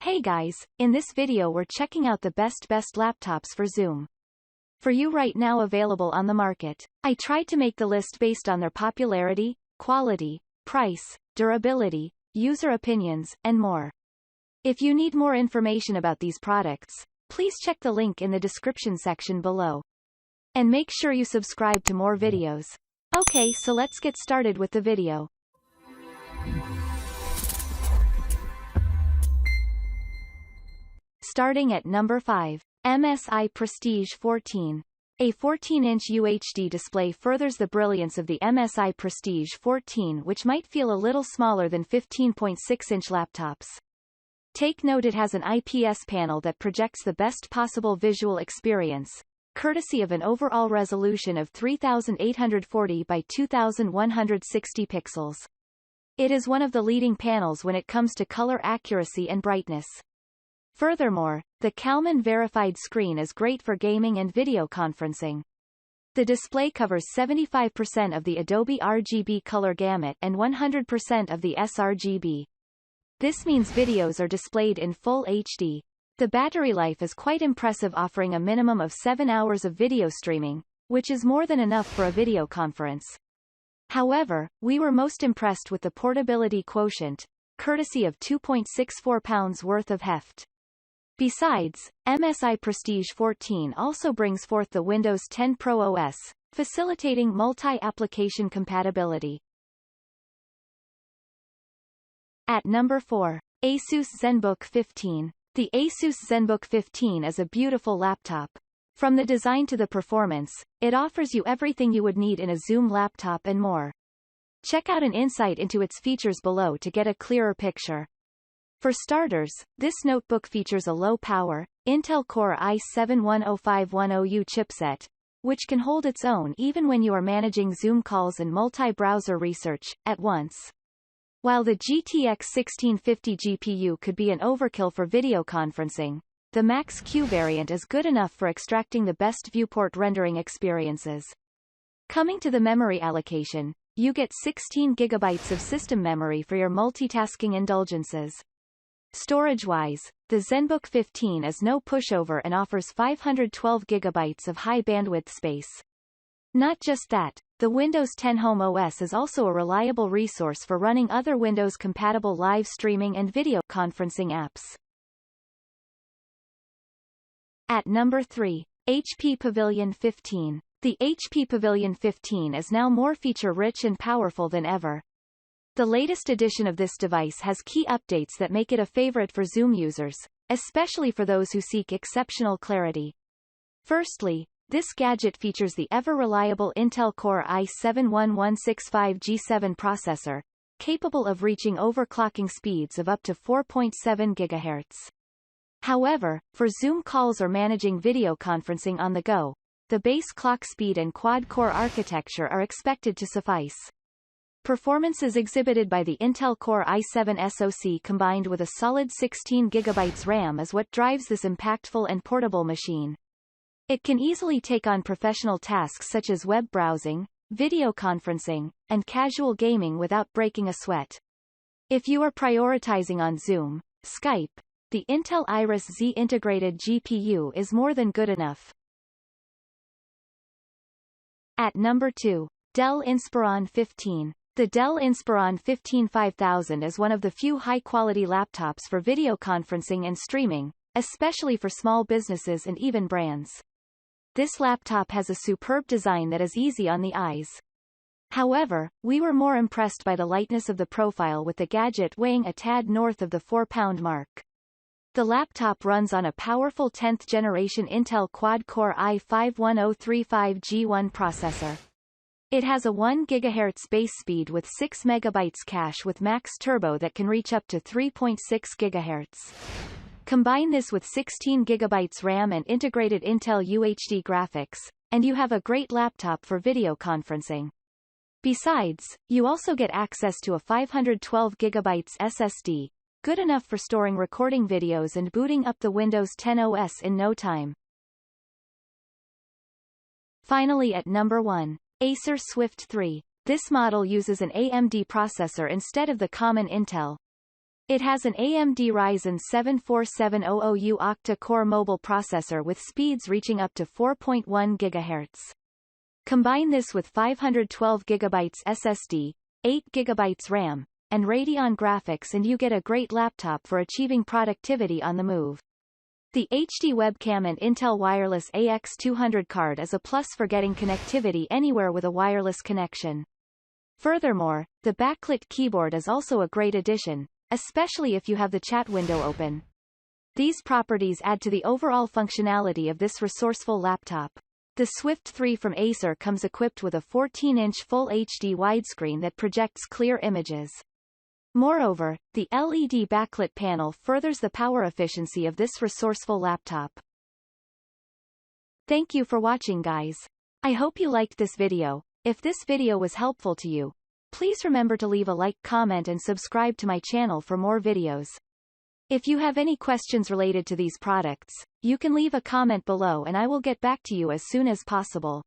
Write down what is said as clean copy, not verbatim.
Hey guys, in this video we're checking out the best laptops for Zoom. For you right now available on the market. I tried to make the list based on their popularity, quality, price, durability, user opinions, and more. If you need more information about these products, please check the link in the description section below. And make sure you subscribe to more videos. Okay, so let's get started with the video. Starting at number 5. MSI Prestige 14. A 14-inch UHD display furthers the brilliance of the MSI Prestige 14, which might feel a little smaller than 15.6-inch laptops. Take note it has an IPS panel that projects the best possible visual experience, courtesy of an overall resolution of 3840 by 2160 pixels. It is one of the leading panels when it comes to color accuracy and brightness. Furthermore, the Kalman verified screen is great for gaming and video conferencing. The display covers 75% of the Adobe RGB color gamut and 100% of the sRGB. This means videos are displayed in full HD. The battery life is quite impressive, offering a minimum of 7 hours of video streaming, which is more than enough for a video conference. However, we were most impressed with the portability quotient, courtesy of 2.64 pounds worth of heft. Besides, MSI Prestige 14 also brings forth the Windows 10 Pro OS, facilitating multi-application compatibility. At number 4. Asus ZenBook 15. The Asus ZenBook 15 is a beautiful laptop. From the design to the performance, it offers you everything you would need in a Zoom laptop and more. Check out an insight into its features below to get a clearer picture. For starters, this notebook features a low-power, Intel Core i7-10510U chipset, which can hold its own even when you are managing Zoom calls and multi-browser research at once. While the GTX 1650 GPU could be an overkill for video conferencing, the Max-Q variant is good enough for extracting the best viewport rendering experiences. Coming to the memory allocation, you get 16 GB of system memory for your multitasking indulgences. Storage-wise, the ZenBook 15 is no pushover and offers 512 GB of high-bandwidth space. Not just that, the Windows 10 Home OS is also a reliable resource for running other Windows-compatible live streaming and video conferencing apps. At number 3. HP Pavilion 15. The HP Pavilion 15 is now more feature-rich and powerful than ever. The latest edition of this device has key updates that make it a favorite for Zoom users, especially for those who seek exceptional clarity. Firstly, this gadget features the ever-reliable Intel Core i7-1165G7 processor, capable of reaching overclocking speeds of up to 4.7 GHz. However, for Zoom calls or managing video conferencing on the go, the base clock speed and quad-core architecture are expected to suffice. Performance is exhibited by the Intel Core i7 SoC combined with a solid 16 GB RAM is what drives this impactful and portable machine. It can easily take on professional tasks such as web browsing, video conferencing, and casual gaming without breaking a sweat. If you are prioritizing on Zoom, Skype, the Intel Iris Xe integrated GPU is more than good enough. At number 2. Dell Inspiron 15. The Dell Inspiron 15 5000 is one of the few high-quality laptops for video conferencing and streaming, especially for small businesses and even brands. This laptop has a superb design that is easy on the eyes. However, we were more impressed by the lightness of the profile, with the gadget weighing a tad north of the 4-pound mark. The laptop runs on a powerful 10th generation Intel quad-core i5-1035G1 processor. It has a 1 GHz base speed with 6 MB cache with max turbo that can reach up to 3.6 GHz. Combine this with 16 GB RAM and integrated Intel UHD graphics, and you have a great laptop for video conferencing. Besides, you also get access to a 512 GB SSD, good enough for storing recording videos and booting up the Windows 10 OS in no time. Finally at number 1. Acer Swift 3. This model uses an AMD processor instead of the common Intel. It has an AMD Ryzen 7 4700U octa-core mobile processor with speeds reaching up to 4.1 GHz. Combine this with 512 GB SSD, 8 GB RAM, and Radeon graphics and you get a great laptop for achieving productivity on the move. The HD webcam and Intel Wireless AX200 card is a plus for getting connectivity anywhere with a wireless connection. Furthermore, the backlit keyboard is also a great addition, especially if you have the chat window open. These properties add to the overall functionality of this resourceful laptop. The Swift 3 from Acer comes equipped with a 14-inch Full HD widescreen that projects clear images. Moreover, the LED backlit panel furthers the power efficiency of this resourceful laptop. Thank you for watching, guys. I hope you liked this video. If this video was helpful to you, please remember to leave a like, comment and subscribe to my channel for more videos. If you have any questions related to these products, you can leave a comment below and I will get back to you as soon as possible.